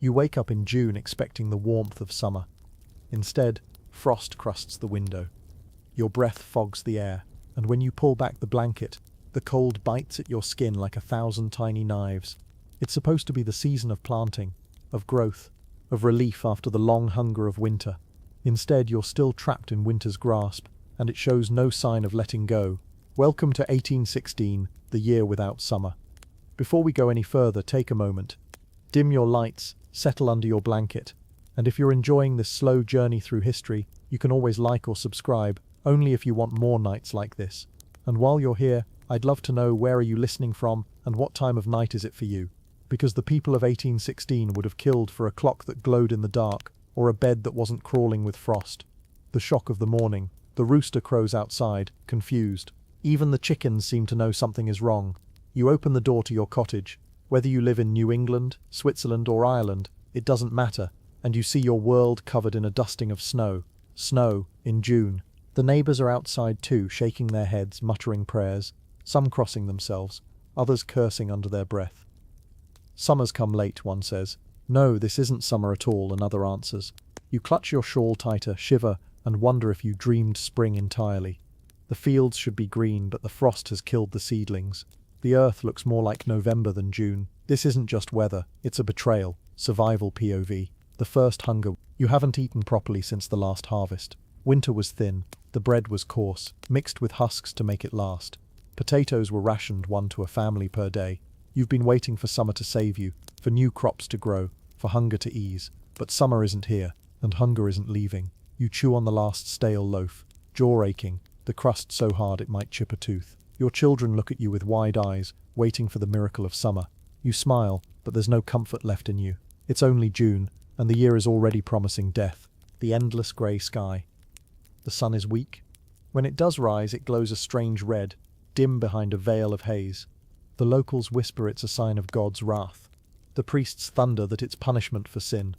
You wake up in June expecting the warmth of summer. Instead, frost crusts the window. Your breath fogs the air, and when you pull back the blanket, the cold bites at your skin like 1,000 tiny knives. It's supposed to be the season of planting, of growth, of relief after the long hunger of winter. Instead, you're still trapped in winter's grasp, and it shows no sign of letting go. Welcome to 1816, the year without summer. Before we go any further, take a moment. Dim your lights, settle under your blanket, and if you're enjoying this slow journey through history, you can always like or subscribe, only if you want more nights like this. And while you're here, I'd love to know, where are you listening from and what time of night is it for you? Because the people of 1816 would have killed for a clock that glowed in the dark, or a bed that wasn't crawling with frost. The shock of the morning, the rooster crows outside, confused. Even the chickens seem to know something is wrong. You open the door to your cottage. Whether you live in New England, Switzerland or Ireland, it doesn't matter, and you see your world covered in a dusting of snow. Snow, in June. The neighbours are outside too, shaking their heads, muttering prayers, some crossing themselves, others cursing under their breath. Summer's come late, one says. No, this isn't summer at all, another answers. You clutch your shawl tighter, shiver, and wonder if you dreamed spring entirely. The fields should be green, but the frost has killed the seedlings. The earth looks more like November than June. This isn't just weather, it's a betrayal. Survival POV. The first hunger. You haven't eaten properly since the last harvest. Winter was thin, the bread was coarse, mixed with husks to make it last. Potatoes were rationed, one to a family per day. You've been waiting for summer to save you, for new crops to grow, for hunger to ease. But summer isn't here, and hunger isn't leaving. You chew on the last stale loaf, jaw aching, the crust so hard it might chip a tooth. Your children look at you with wide eyes, waiting for the miracle of summer. You smile, but there's no comfort left in you. It's only June, and the year is already promising death. The endless grey sky. The sun is weak. When it does rise, it glows a strange red, dim behind a veil of haze. The locals whisper it's a sign of God's wrath. The priests thunder that it's punishment for sin.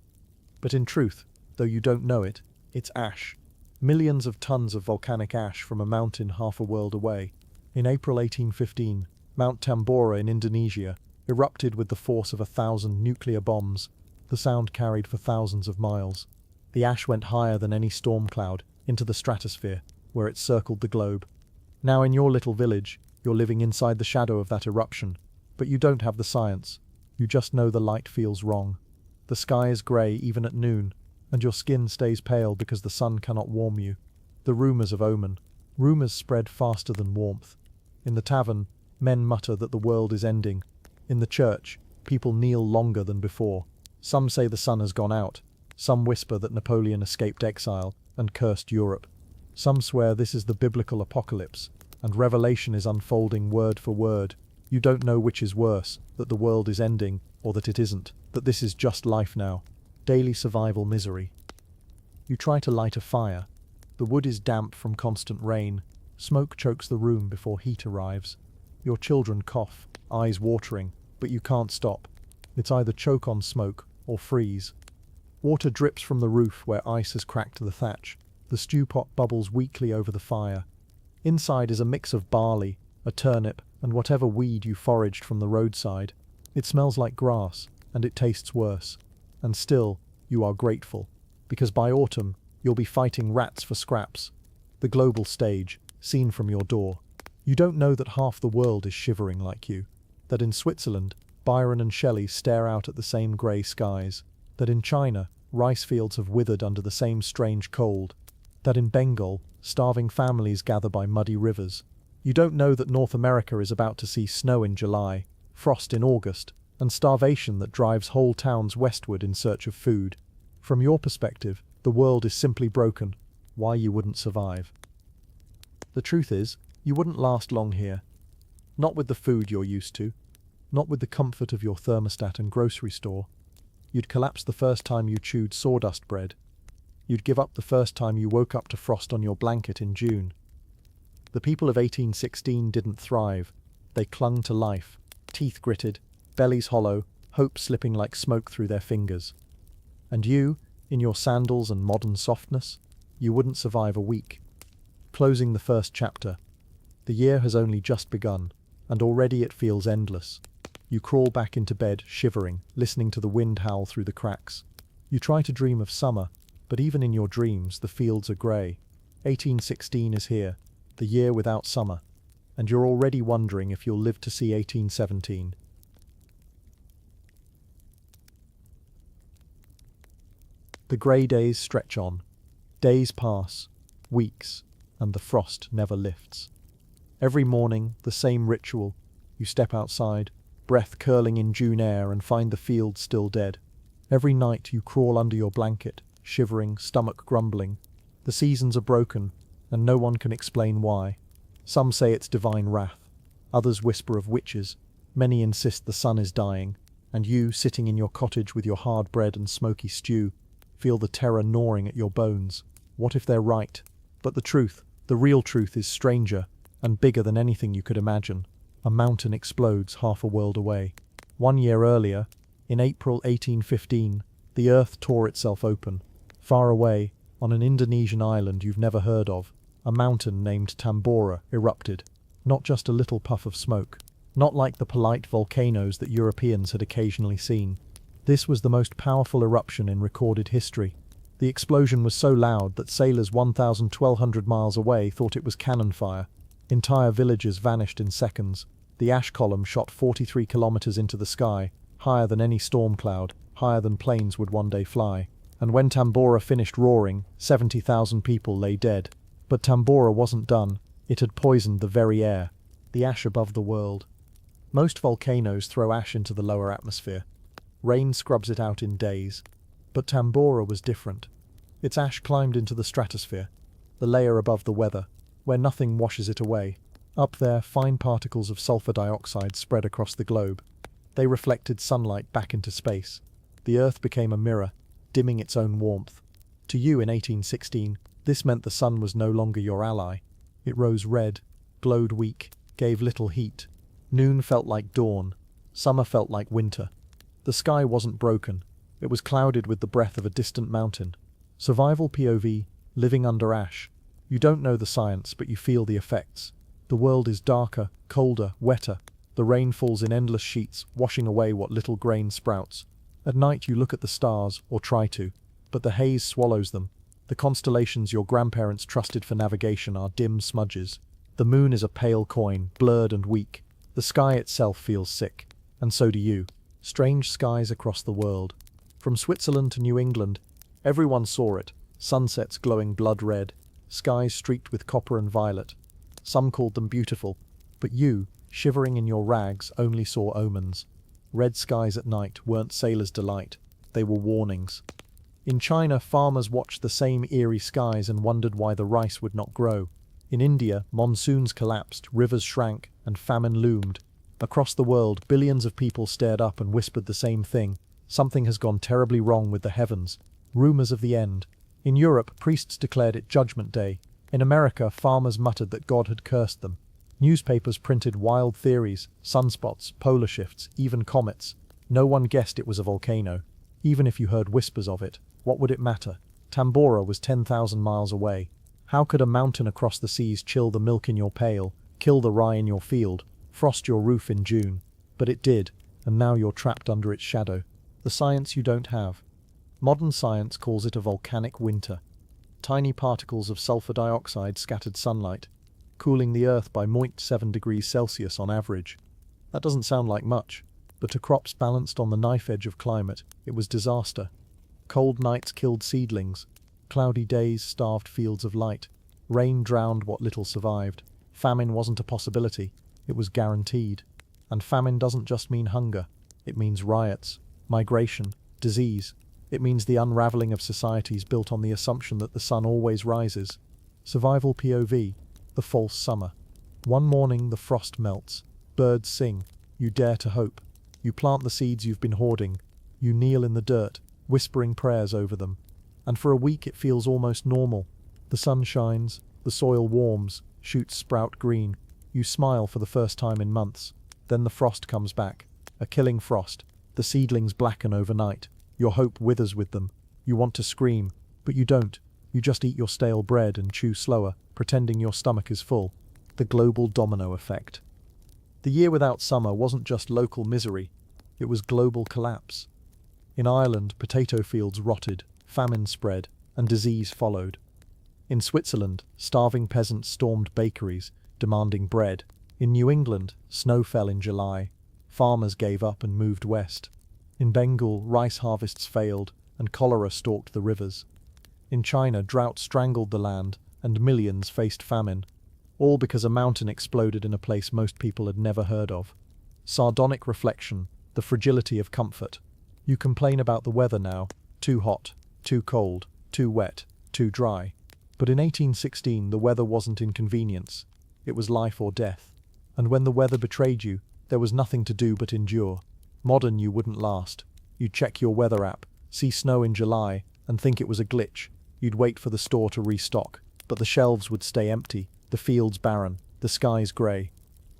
But in truth, though you don't know it, it's ash. Millions of tons of volcanic ash from a mountain half a world away. In April 1815, Mount Tambora in Indonesia erupted with the force of 1,000 nuclear bombs. The sound carried for thousands of miles. The ash went higher than any storm cloud, into the stratosphere, where it circled the globe. Now in your little village, you're living inside the shadow of that eruption, but you don't have the science. You just know the light feels wrong. The sky is grey even at noon, and your skin stays pale because the sun cannot warm you. The rumours of omen. Rumours spread faster than warmth. In the tavern, men mutter that the world is ending. In the church, people kneel longer than before. Some say the sun has gone out. Some whisper that Napoleon escaped exile and cursed Europe. Some swear this is the biblical apocalypse, and Revelation is unfolding word for word. You don't know which is worse, that the world is ending, or that it isn't, that this is just life now. Daily survival misery. You try to light a fire. The wood is damp from constant rain. Smoke chokes the room before heat arrives. Your children cough, eyes watering, but you can't stop. It's either choke on smoke or freeze. Water drips from the roof where ice has cracked the thatch. The stew pot bubbles weakly over the fire. Inside is a mix of barley, a turnip, and whatever weed you foraged from the roadside. It smells like grass, and it tastes worse. And still, you are grateful, because by autumn, you'll be fighting rats for scraps. The global stage, seen from your door. You don't know that half the world is shivering like you. That in Switzerland, Byron and Shelley stare out at the same grey skies. That in China, rice fields have withered under the same strange cold. That in Bengal, starving families gather by muddy rivers. You don't know that North America is about to see snow in July, frost in August, and starvation that drives whole towns westward in search of food. From your perspective, the world is simply broken. Why you wouldn't survive. The truth is, you wouldn't last long here. Not with the food you're used to. Not with the comfort of your thermostat and grocery store. You'd collapse the first time you chewed sawdust bread. You'd give up the first time you woke up to frost on your blanket in June. The people of 1816 didn't thrive. They clung to life, teeth gritted, bellies hollow, hope slipping like smoke through their fingers. And you, in your sandals and modern softness, you wouldn't survive a week. Closing the first chapter. The year has only just begun, and already it feels endless. You crawl back into bed, shivering, listening to the wind howl through the cracks. You try to dream of summer, but even in your dreams, the fields are grey. 1816 is here, the year without summer, and you're already wondering if you'll live to see 1817. The grey days stretch on. Days pass, weeks, and the frost never lifts. Every morning, the same ritual. You step outside, breath curling in June air, and find the fields still dead. Every night you crawl under your blanket, shivering, stomach grumbling. The seasons are broken, and no one can explain why. Some say it's divine wrath. Others whisper of witches. Many insist the sun is dying, and you, sitting in your cottage with your hard bread and smoky stew, feel the terror gnawing at your bones. What if they're right? But the truth, the real truth, is stranger and bigger than anything you could imagine. A mountain explodes half a world away. 1 year earlier, in April 1815, the earth tore itself open. Far away, on an Indonesian island you've never heard of, a mountain named Tambora erupted. Not just a little puff of smoke. Not like the polite volcanoes that Europeans had occasionally seen. This was the most powerful eruption in recorded history. The explosion was so loud that sailors 1,200 miles away thought it was cannon fire. Entire villages vanished in seconds. The ash column shot 43 kilometers into the sky, higher than any storm cloud, higher than planes would one day fly. And when Tambora finished roaring, 70,000 people lay dead. But Tambora wasn't done. It had poisoned the very air, the ash above the world. Most volcanoes throw ash into the lower atmosphere. Rain scrubs it out in days. But Tambora was different. Its ash climbed into the stratosphere, the layer above the weather, where nothing washes it away. Up there, fine particles of sulfur dioxide spread across the globe. They reflected sunlight back into space. The earth became a mirror, dimming its own warmth. To you in 1816, this meant the sun was no longer your ally. It rose red, glowed weak, gave little heat. Noon felt like dawn. Summer felt like winter. The sky wasn't broken. It was clouded with the breath of a distant mountain. Survival POV, living under ash. You don't know the science, but you feel the effects. The world is darker, colder, wetter. The rain falls in endless sheets, washing away what little grain sprouts. At night you look at the stars, or try to, but the haze swallows them. The constellations your grandparents trusted for navigation are dim smudges. The moon is a pale coin, blurred and weak. The sky itself feels sick, and so do you. Strange skies across the world. From Switzerland to New England, everyone saw it. Sunsets glowing blood red, skies streaked with copper and violet. Some called them beautiful, but you, shivering in your rags, only saw omens. Red skies at night weren't sailors' delight, they were warnings. In China, farmers watched the same eerie skies and wondered why the rice would not grow. In India, monsoons collapsed, rivers shrank, and famine loomed. Across the world, billions of people stared up and whispered the same thing. Something has gone terribly wrong with the heavens. Rumors of the end. In Europe, priests declared it Judgment Day. In America, farmers muttered that God had cursed them. Newspapers printed wild theories, sunspots, polar shifts, even comets. No one guessed it was a volcano. Even if you heard whispers of it, what would it matter? Tambora was 10,000 miles away. How could a mountain across the seas chill the milk in your pail, kill the rye in your field, frost your roof in June? But it did, and now you're trapped under its shadow. The science you don't have. Modern science calls it a volcanic winter. Tiny particles of sulfur dioxide scattered sunlight, cooling the earth by 0.7 degrees Celsius on average. That doesn't sound like much, but to crops balanced on the knife edge of climate, it was disaster. Cold nights killed seedlings. Cloudy days starved fields of light. Rain drowned what little survived. Famine wasn't a possibility, it was guaranteed. And famine doesn't just mean hunger. It means riots, migration, disease. It means the unraveling of societies built on the assumption that the sun always rises. Survival POV, the false summer. One morning the frost melts. Birds sing. You dare to hope. You plant the seeds you've been hoarding. You kneel in the dirt, whispering prayers over them. And for a week it feels almost normal. The sun shines, the soil warms, shoots sprout green. You smile for the first time in months. Then the frost comes back. A killing frost. The seedlings blacken overnight. Your hope withers with them. You want to scream, but you don't. You just eat your stale bread and chew slower, pretending your stomach is full. The global domino effect. The year without summer wasn't just local misery, it was global collapse. In Ireland, potato fields rotted, famine spread, and disease followed. In Switzerland, starving peasants stormed bakeries, demanding bread. In New England, snow fell in July. Farmers gave up and moved west. In Bengal, rice harvests failed, and cholera stalked the rivers. In China, drought strangled the land, and millions faced famine, all because a mountain exploded in a place most people had never heard of. Sardonic reflection, the fragility of comfort. You complain about the weather now, too hot, too cold, too wet, too dry. But in 1816 the weather wasn't inconvenience, it was life or death. And when the weather betrayed you, there was nothing to do but endure. Modern you wouldn't last. You'd check your weather app, see snow in July, and think it was a glitch. You'd wait for the store to restock, but the shelves would stay empty, the fields barren, the skies grey.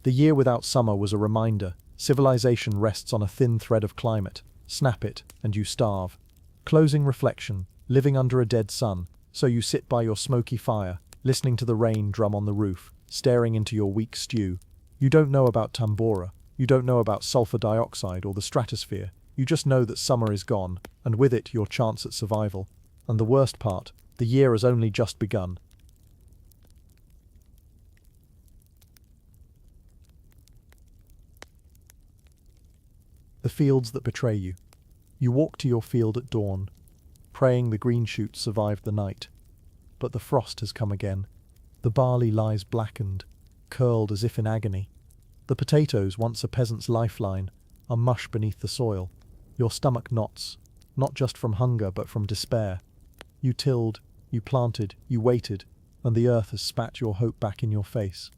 The year without summer was a reminder. Civilization rests on a thin thread of climate. Snap it, and you starve. Closing reflection, living under a dead sun, so you sit by your smoky fire, listening to the rain drum on the roof, staring into your weak stew. You don't know about Tambora, you don't know about sulfur dioxide or the stratosphere, you just know that summer is gone, and with it your chance at survival. And the worst part, the year has only just begun. The fields that betray you. You walk to your field at dawn, praying the green shoots survived the night. But the frost has come again. The barley lies blackened, curled as if in agony. The potatoes, once a peasant's lifeline, are mush beneath the soil. Your stomach knots, not just from hunger but from despair. You tilled, you planted, you waited, and the earth has spat your hope back in your face.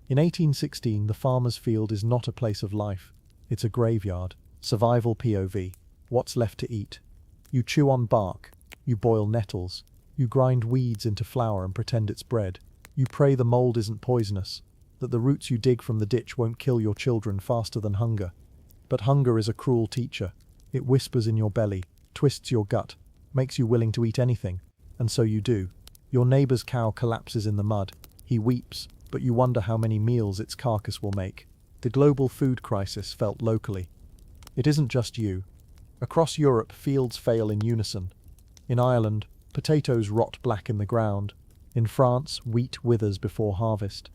In 1816, the farmer's field is not a place of life. It's a graveyard. Survival POV. What's left to eat? You chew on bark. You boil nettles. You grind weeds into flour and pretend it's bread. You pray the mold isn't poisonous, that the roots you dig from the ditch won't kill your children faster than hunger. But hunger is a cruel teacher. It whispers in your belly, twists your gut, makes you willing to eat anything, and so you do. Your neighbor's cow collapses in the mud. He weeps, but you wonder how many meals its carcass will make. The global food crisis felt locally. It isn't just you. Across Europe, fields fail in unison. In Ireland, potatoes rot black in the ground. In France, wheat withers before harvest.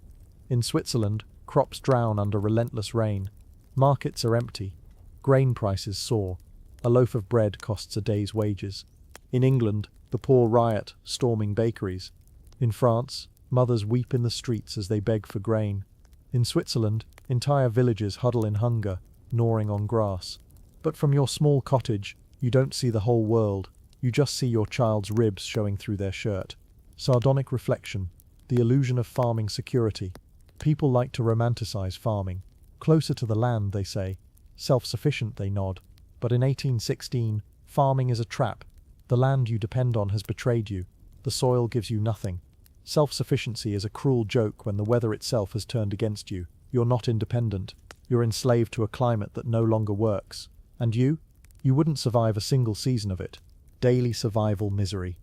In Switzerland, crops drown under relentless rain. Markets are empty. Grain prices soar. A loaf of bread costs a day's wages. In England, the poor riot, storming bakeries. In France, mothers weep in the streets as they beg for grain. In Switzerland, entire villages huddle in hunger, gnawing on grass. But from your small cottage, you don't see the whole world. You just see your child's ribs showing through their shirt. Sardonic reflection, the illusion of farming security. People like to romanticize farming. Closer to the land, they say. Self-sufficient, they nod. But in 1816, farming is a trap. The land you depend on has betrayed you. The soil gives you nothing. Self-sufficiency is a cruel joke when the weather itself has turned against you. You're not independent. You're enslaved to a climate that no longer works. And you? You wouldn't survive a single season of it. Daily survival misery.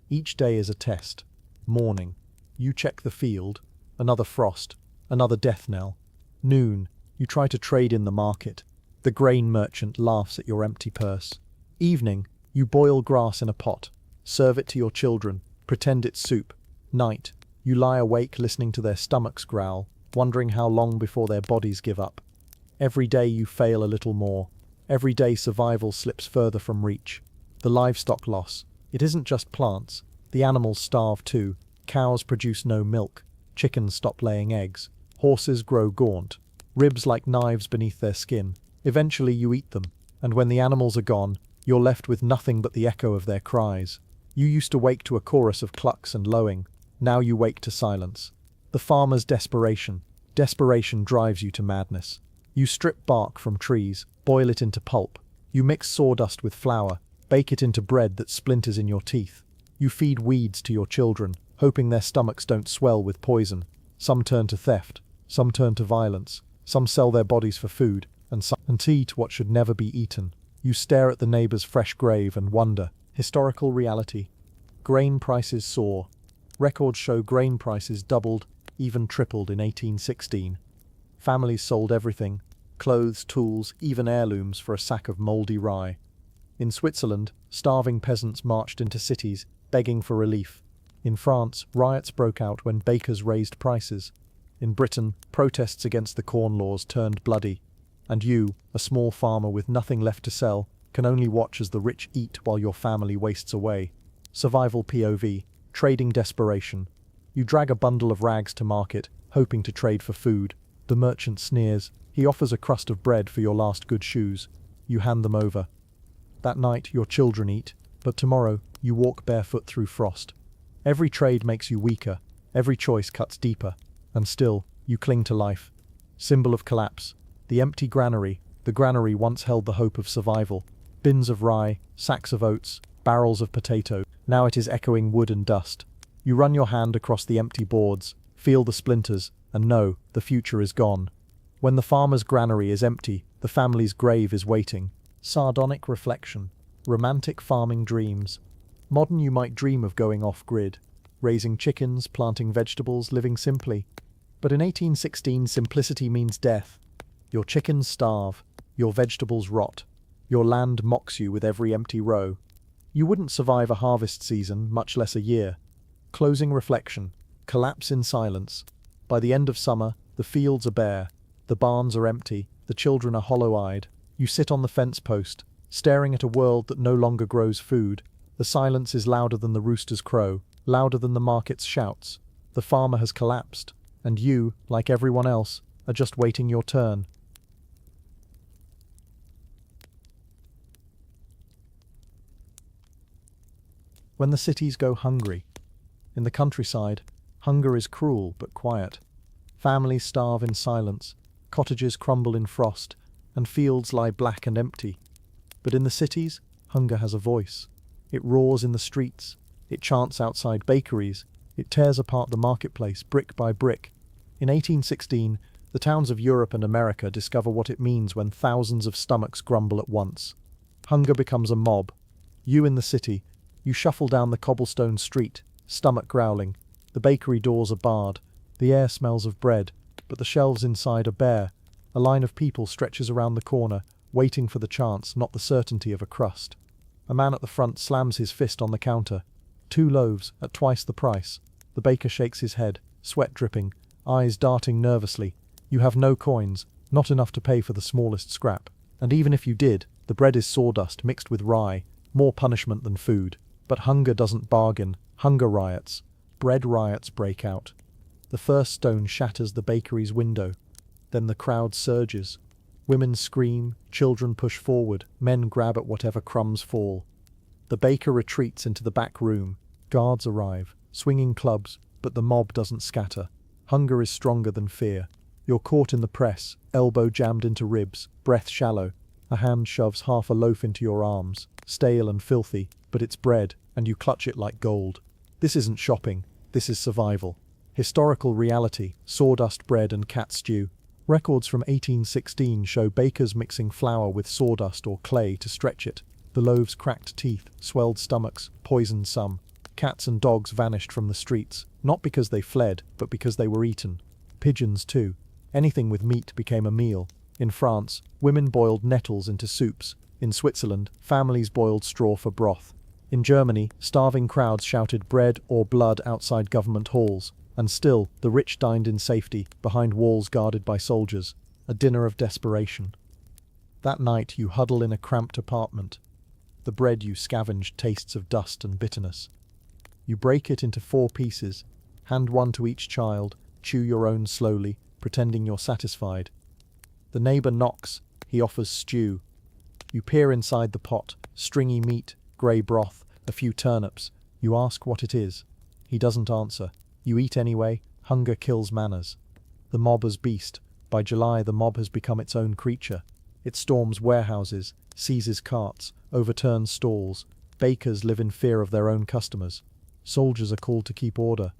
Each day is a test. Morning. You check the field. Another frost. Another death knell. Noon. You try to trade in the market. The grain merchant laughs at your empty purse. Evening. You boil grass in a pot. Serve it to your children. Pretend it's soup. Night. You lie awake listening to their stomachs growl, wondering how long before their bodies give up. Every day you fail a little more. Every day survival slips further from reach. The livestock loss. It isn't just plants. The animals starve too. Cows produce no milk. Chickens stop laying eggs. Horses grow gaunt. Ribs like knives beneath their skin. Eventually you eat them. And when the animals are gone, you're left with nothing but the echo of their cries. You used to wake to a chorus of clucks and lowing. Now you wake to silence. The farmer's desperation. Desperation drives you to madness. You strip bark from trees, boil it into pulp. You mix sawdust with flour, bake it into bread that splinters in your teeth. You feed weeds to your children, hoping their stomachs don't swell with poison. Some turn to theft, some turn to violence, some sell their bodies for food, and some eat what should never be eaten. You stare at the neighbor's fresh grave and wonder. Historical reality. Grain prices soar. Records show grain prices doubled, even tripled in 1816. Families sold everything: clothes, tools, even heirlooms for a sack of mouldy rye. In Switzerland, starving peasants marched into cities, begging for relief. In France, riots broke out when bakers raised prices. In Britain, protests against the corn laws turned bloody. And you, a small farmer with nothing left to sell, can only watch as the rich eat while your family wastes away. Survival POV, trading desperation. You drag a bundle of rags to market, hoping to trade for food. The merchant sneers. He offers a crust of bread for your last good shoes. You hand them over. That night, your children eat, but tomorrow, you walk barefoot through frost. Every trade makes you weaker, every choice cuts deeper, and still, you cling to life. Symbol of collapse. The empty granary. The granary once held the hope of survival. Bins of rye, sacks of oats, barrels of potato. Now it is echoing wood and dust. You run your hand across the empty boards, feel the splinters, and know the future is gone. When the farmer's granary is empty, the family's grave is waiting. Sardonic reflection. Romantic farming dreams. Modern, you might dream of going off-grid, raising chickens, planting vegetables, living simply. But in 1816, simplicity means death. Your chickens starve, your vegetables rot, your land mocks you with every empty row. You wouldn't survive a harvest season, much less a year. Closing reflection. Collapse in silence. By the end of summer, the fields are bare, the barns are empty, the children are hollow-eyed. You sit on the fence post, staring at a world that no longer grows food. The silence is louder than the rooster's crow, louder than the market's shouts. The farmer has collapsed, and you, like everyone else, are just waiting your turn. When the cities go hungry. In the countryside, hunger is cruel but quiet. Families starve in silence, cottages crumble in frost, and fields lie black and empty. But in the cities, hunger has a voice. It roars in the streets, it chants outside bakeries, it tears apart the marketplace brick by brick. In 1816, the towns of Europe and America discover what it means when thousands of stomachs grumble at once. Hunger becomes a mob. You in the city, you shuffle down the cobblestone street, stomach growling. The bakery doors are barred. The air smells of bread, but the shelves inside are bare. A line of people stretches around the corner, waiting for the chance, not the certainty of a crust. A man at the front slams his fist on the counter. 2 loaves, at twice the price. The baker shakes his head, sweat dripping, eyes darting nervously. You have no coins, not enough to pay for the smallest scrap. And even if you did, the bread is sawdust mixed with rye, more punishment than food. But hunger doesn't bargain. Hunger riots. Bread riots break out. The first stone shatters the bakery's window. Then the crowd surges. Women scream, children push forward, men grab at whatever crumbs fall. The baker retreats into the back room. Guards arrive, swinging clubs, but the mob doesn't scatter. Hunger is stronger than fear. You're caught in the press, elbow jammed into ribs, breath shallow. A hand shoves half a loaf into your arms, stale and filthy, but it's bread, and you clutch it like gold. This isn't shopping, this is survival. Historical reality, sawdust bread and cat stew. Records from 1816 show bakers mixing flour with sawdust or clay to stretch it. The loaves cracked teeth, swelled stomachs, poisoned some. Cats and dogs vanished from the streets, not because they fled, but because they were eaten. Pigeons too. Anything with meat became a meal. In France, women boiled nettles into soups. In Switzerland, families boiled straw for broth. In Germany, starving crowds shouted bread or blood outside government halls. And still, the rich dined in safety, behind walls guarded by soldiers. A dinner of desperation. That night you huddle in a cramped apartment. The bread you scavenged tastes of dust and bitterness. You break it into 4 pieces, hand one to each child, chew your own slowly, pretending you're satisfied. The neighbor knocks, he offers stew. You peer inside the pot, stringy meat, grey broth, a few turnips. You ask what it is. He doesn't answer. You eat anyway. Hunger kills manners. The mob as beast. By July, the mob has become its own creature. It storms warehouses, seizes carts, overturns stalls. Bakers live in fear of their own customers. Soldiers are called to keep order.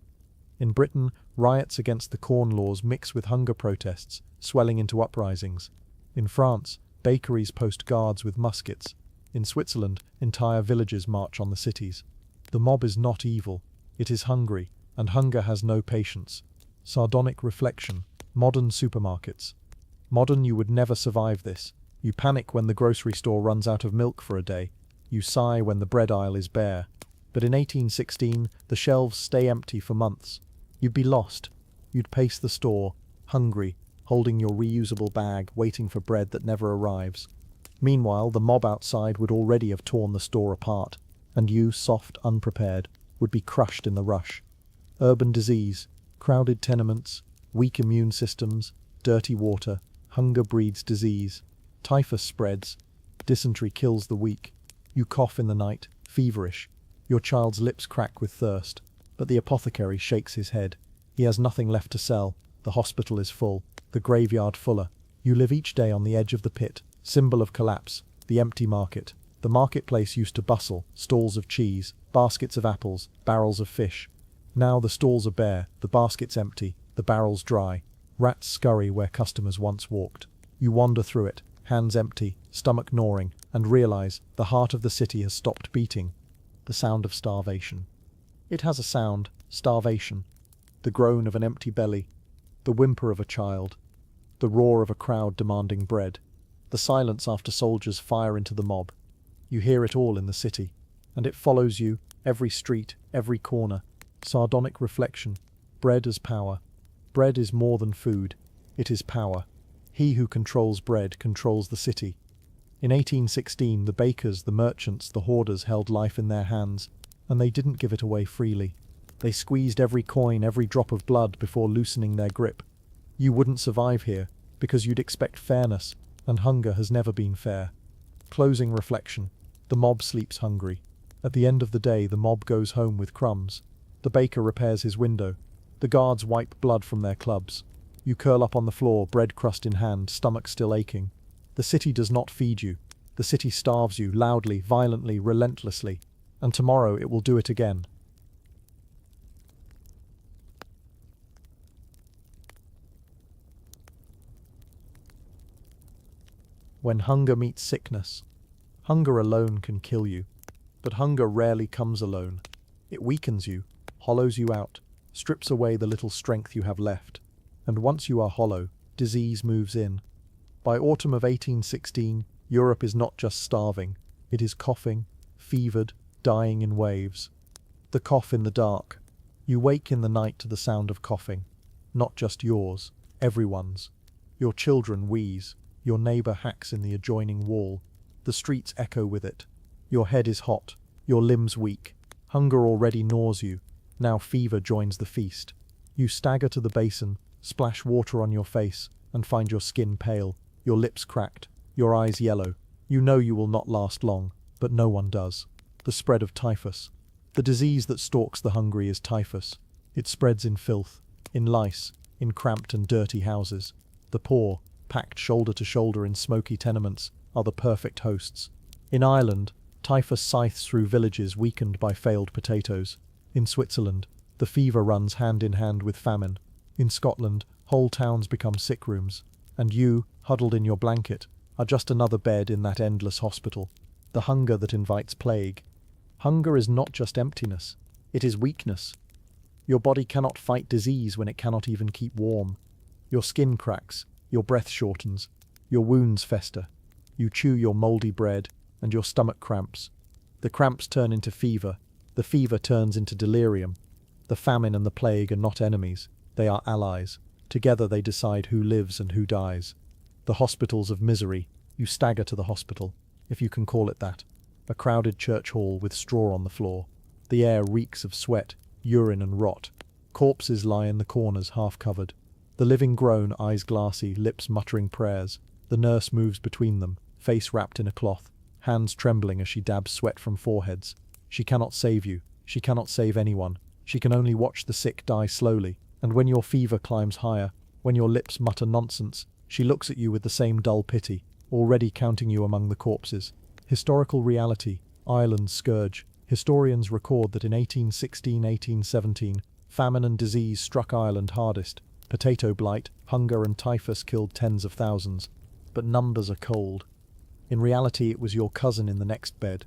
In Britain, riots against the corn laws mix with hunger protests, swelling into uprisings. In France, bakeries post guards with muskets. In Switzerland, entire villages march on the cities. The mob is not evil. It is hungry, and hunger has no patience. Sardonic reflection. Modern supermarkets. Modern, you would never survive this. You panic when the grocery store runs out of milk for a day. You sigh when the bread aisle is bare. But in 1816, the shelves stay empty for months. You'd be lost. You'd pace the store, hungry, holding your reusable bag, waiting for bread that never arrives. Meanwhile, the mob outside would already have torn the store apart, and you, soft, unprepared, would be crushed in the rush. Urban disease, crowded tenements, weak immune systems, dirty water, hunger breeds disease. Typhus spreads, dysentery kills the weak. You cough in the night, feverish. Your child's lips crack with thirst, but the apothecary shakes his head. He has nothing left to sell. The hospital is full, the graveyard fuller. You live each day on the edge of the pit, symbol of collapse, the empty market. The marketplace used to bustle, stalls of cheese, baskets of apples, barrels of fish. Now the stalls are bare, the baskets empty, the barrels dry. Rats scurry where customers once walked. You wander through it, hands empty, stomach gnawing, and realize the heart of the city has stopped beating. The sound of starvation. It has a sound, starvation. The groan of an empty belly, the whimper of a child, the roar of a crowd demanding bread, the silence after soldiers fire into the mob. You hear it all in the city, and it follows you, every street, every corner. Sardonic reflection. Bread as power. Bread is more than food. It is power. He who controls bread controls the city. In 1816, the bakers, the merchants, the hoarders held life in their hands, and they didn't give it away freely. They squeezed every coin, every drop of blood before loosening their grip. You wouldn't survive here, because you'd expect fairness, and hunger has never been fair. Closing reflection. The mob sleeps hungry. At the end of the day, the mob goes home with crumbs. The baker repairs his window. The guards wipe blood from their clubs. You curl up on the floor, bread crust in hand, stomach still aching. The city does not feed you. The city starves you, loudly, violently, relentlessly. And tomorrow it will do it again. When hunger meets sickness. Hunger alone can kill you. But hunger rarely comes alone. It weakens you, hollows you out, strips away the little strength you have left. And once you are hollow, disease moves in. By autumn of 1816, Europe is not just starving. It is coughing, fevered, dying in waves. The cough in the dark. You wake in the night to the sound of coughing. Not just yours, everyone's. Your children wheeze. Your neighbor hacks in the adjoining wall. The streets echo with it. Your head is hot, your limbs weak. Hunger already gnaws you. Now fever joins the feast. You stagger to the basin, splash water on your face, and find your skin pale, your lips cracked, your eyes yellow. You know you will not last long, but no one does. The spread of typhus. The disease that stalks the hungry is typhus. It spreads in filth, in lice, in cramped and dirty houses. The poor, packed shoulder to shoulder in smoky tenements, are the perfect hosts. In Ireland, typhus scythes through villages weakened by failed potatoes. In Switzerland, the fever runs hand in hand with famine. In Scotland, whole towns become sick rooms. And you, huddled in your blanket, are just another bed in that endless hospital. The hunger that invites plague. Hunger is not just emptiness, it is weakness. Your body cannot fight disease when it cannot even keep warm. Your skin cracks, your breath shortens, your wounds fester. You chew your mouldy bread, and your stomach cramps. The cramps turn into fever, the fever turns into delirium. The famine and the plague are not enemies, they are allies. Together they decide who lives and who dies. The hospitals of misery. You stagger to the hospital, if you can call it that. A crowded church hall with straw on the floor. The air reeks of sweat, urine and rot. Corpses lie in the corners half covered. The living groan, eyes glassy, lips muttering prayers. The nurse moves between them, face wrapped in a cloth, hands trembling as she dabs sweat from foreheads. She cannot save you. She cannot save anyone. She can only watch the sick die slowly. And when your fever climbs higher, when your lips mutter nonsense, she looks at you with the same dull pity, already counting you among the corpses. Historical reality, Ireland's scourge. Historians record that in 1816-1817, famine and disease struck Ireland hardest. Potato blight, hunger and typhus killed tens of thousands. But numbers are cold. In reality, it was your cousin in the next bed,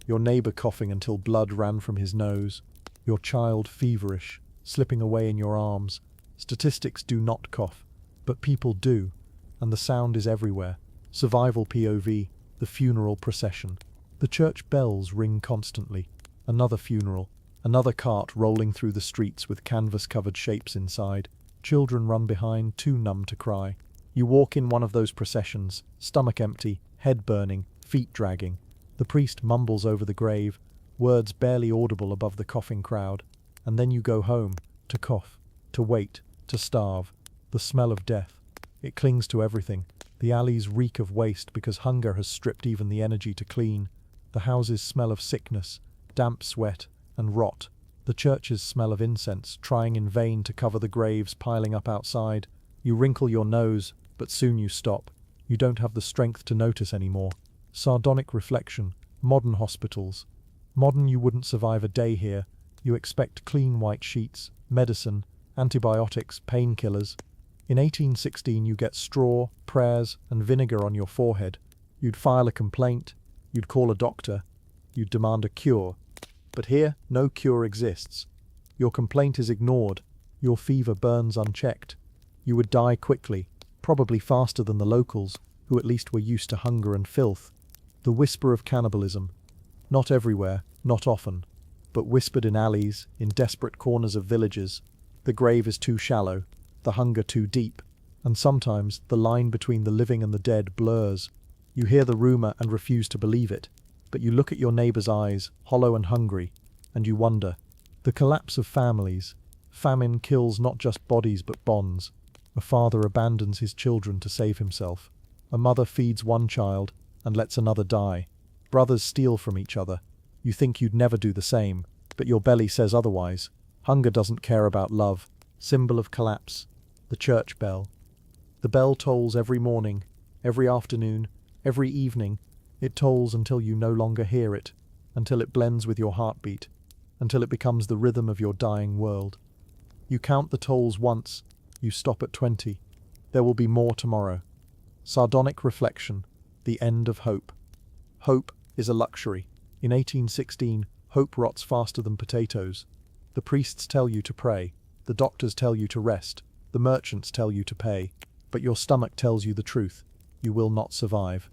your neighbor coughing until blood ran from his nose, your child feverish, slipping away in your arms. Statistics do not cough. But people do, and the sound is everywhere. Survival POV, the funeral procession. The church bells ring constantly. Another funeral, another cart rolling through the streets with canvas-covered shapes inside. Children run behind, too numb to cry. You walk in one of those processions, stomach empty, head burning, feet dragging. The priest mumbles over the grave, words barely audible above the coughing crowd. And then you go home, to cough, to wait, to starve. The smell of death. It clings to everything. The alleys reek of waste because hunger has stripped even the energy to clean. The houses smell of sickness, damp sweat, and rot. The churches smell of incense, trying in vain to cover the graves piling up outside. You wrinkle your nose, but soon you stop. You don't have the strength to notice anymore. Sardonic reflection. Modern hospitals. Modern, you wouldn't survive a day here. You expect clean white sheets, medicine, antibiotics, painkillers. In 1816 you get straw, prayers, and vinegar on your forehead. You'd file a complaint, you'd call a doctor, you'd demand a cure. But here, no cure exists. Your complaint is ignored, your fever burns unchecked. You would die quickly, probably faster than the locals, who at least were used to hunger and filth. The whisper of cannibalism. Not everywhere, not often, but whispered in alleys, in desperate corners of villages. The grave is too shallow, the hunger too deep, and sometimes the line between the living and the dead blurs. You hear the rumor and refuse to believe it, but you look at your neighbor's eyes, hollow and hungry, and you wonder. The collapse of families. Famine kills not just bodies but bonds. A father abandons his children to save himself. A mother feeds one child and lets another die. Brothers steal from each other. You think you'd never do the same, but your belly says otherwise. Hunger doesn't care about love. Symbol of collapse. The church bell. The bell tolls every morning, every afternoon, every evening. It tolls until you no longer hear it, until it blends with your heartbeat, until it becomes the rhythm of your dying world. You count the tolls once, you stop at 20. There will be more tomorrow. Sardonic reflection. The end of hope. Hope is a luxury. In 1816, hope rots faster than potatoes. The priests tell you to pray. The doctors tell you to rest. The merchants tell you to pay. But your stomach tells you the truth. You will not survive.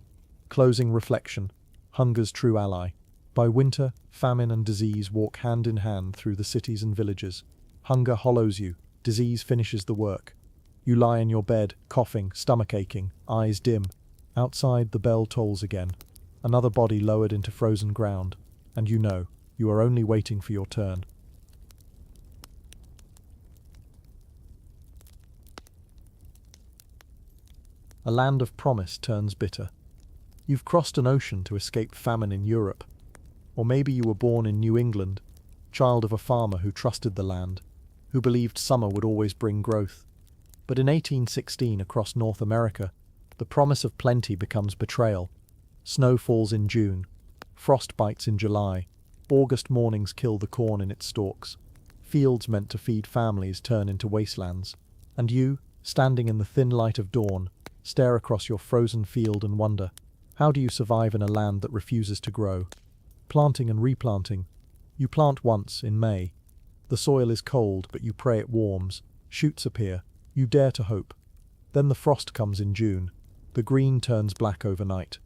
Closing reflection. Hunger's true ally. By winter, famine and disease walk hand in hand through the cities and villages. Hunger hollows you. Disease finishes the work. You lie in your bed, coughing, stomach aching, eyes dim. Outside, the bell tolls again. Another body lowered into frozen ground. And you know, you are only waiting for your turn. A land of promise turns bitter. You've crossed an ocean to escape famine in Europe. Or maybe you were born in New England, child of a farmer who trusted the land, who believed summer would always bring growth. But in 1816 across North America, the promise of plenty becomes betrayal. Snow falls in June, frost bites in July, August mornings kill the corn in its stalks. Fields meant to feed families turn into wastelands. And you, standing in the thin light of dawn, stare across your frozen field and wonder, how do you survive in a land that refuses to grow? Planting and replanting. You plant once, in May. The soil is cold, but you pray it warms. Shoots appear. You dare to hope. Then the frost comes in June. The green turns black overnight.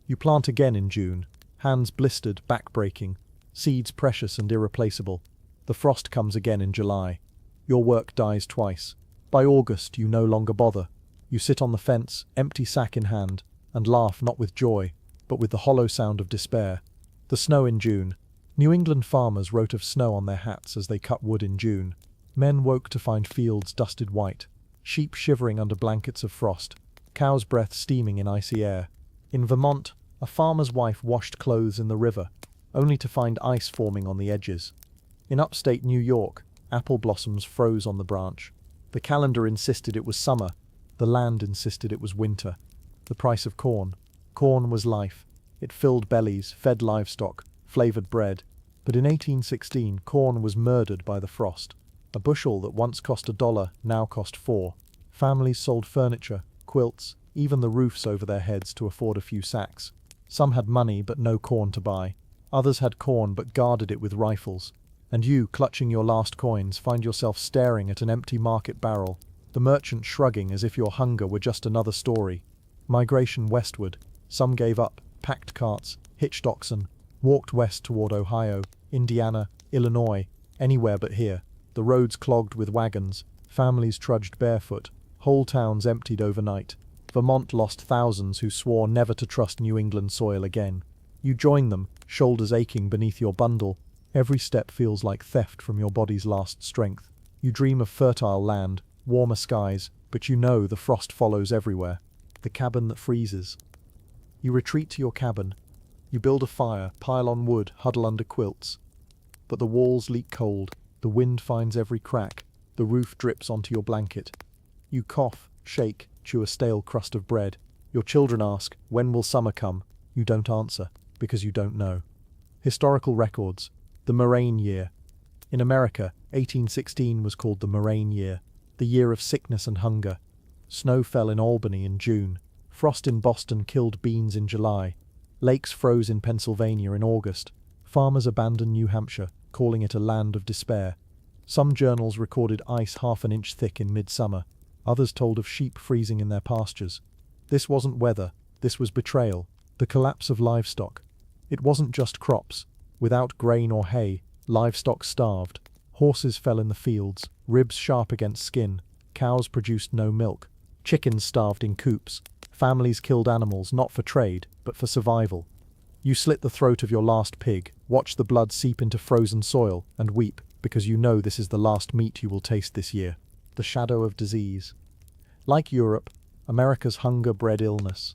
You plant again in June. Hands blistered, back breaking. Seeds precious and irreplaceable. The frost comes again in July. Your work dies twice. By August, you no longer bother. You sit on the fence, empty sack in hand, and laugh not with joy, but with the hollow sound of despair. The snow in June. New England farmers wrote of snow on their hats as they cut wood in June. Men woke to find fields dusted white, sheep shivering under blankets of frost, cow's breath steaming in icy air. In Vermont, a farmer's wife washed clothes in the river, only to find ice forming on the edges. In upstate New York, apple blossoms froze on the branch. The calendar insisted it was summer. The land insisted it was winter. The price of corn. Corn was life. It filled bellies, fed livestock, flavored bread. But in 1816, corn was murdered by the frost. A bushel that once cost $1 now cost $4. Families sold furniture, quilts, even the roofs over their heads to afford a few sacks. Some had money but no corn to buy. Others had corn but guarded it with rifles. And you, clutching your last coins, find yourself staring at an empty market barrel. the merchant shrugging as if your hunger were just another story. Migration westward. Some gave up, packed carts, hitched oxen, walked west toward Ohio, Indiana, Illinois, anywhere but here. The roads clogged with wagons, families trudged barefoot, whole towns emptied overnight. Vermont lost thousands who swore never to trust New England soil again. You join them, shoulders aching beneath your bundle. Every step feels like theft from your body's last strength. You dream of fertile land, warmer skies, but you know the frost follows everywhere. The cabin that freezes. You retreat to your cabin. You build a fire, pile on wood, huddle under quilts. But the walls leak cold, the wind finds every crack, the roof drips onto your blanket. You cough, shake, chew a stale crust of bread. Your children ask, when will summer come? You don't answer, because you don't know. Historical records. The Moraine Year. In America, 1816 was called the Moraine Year, the year of sickness and hunger. Snow fell in Albany in June. Frost in Boston killed beans in July. Lakes froze in Pennsylvania in August. Farmers abandoned New Hampshire, calling it a land of despair. Some journals recorded ice half an inch thick in midsummer. Others told of sheep freezing in their pastures. This wasn't weather, this was betrayal, the collapse of livestock. It wasn't just crops. Without grain or hay, livestock starved. Horses fell in the fields, ribs sharp against skin. Cows produced no milk. Chickens starved in coops. Families killed animals not for trade, but for survival. You slit the throat of your last pig, watch the blood seep into frozen soil, and weep, because you know this is the last meat you will taste this year. The shadow of disease. Like Europe, America's hunger bred illness.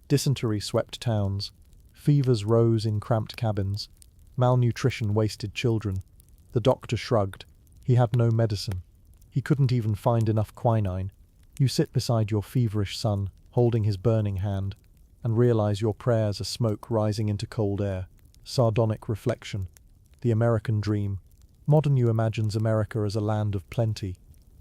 Dysentery swept towns. Fevers rose in cramped cabins. Malnutrition wasted children. The doctor shrugged. He had no medicine. He couldn't even find enough quinine. You sit beside your feverish son, holding his burning hand, and realize your prayers are smoke rising into cold air. Sardonic reflection. The American dream. Modern you imagines America as a land of plenty.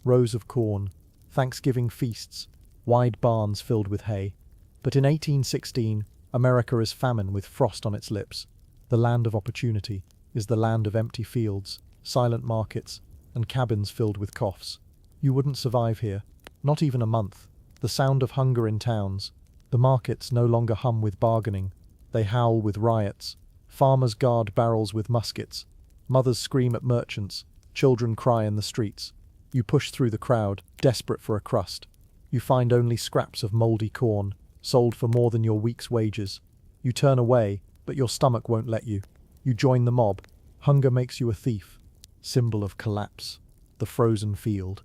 Rows of corn, Thanksgiving feasts, wide barns filled with hay. But in 1816, America is famine with frost on its lips. The land of opportunity is the land of empty fields, silent markets, and cabins filled with coughs. You wouldn't survive here, not even a month. The sound of hunger in towns. The markets no longer hum with bargaining. They howl with riots. Farmers guard barrels with muskets. Mothers scream at merchants. Children cry in the streets. You push through the crowd, desperate for a crust. You find only scraps of mouldy corn, sold for more than your week's wages. You turn away, but your stomach won't let you. You join the mob. Hunger makes you a thief. Symbol of collapse. The frozen field.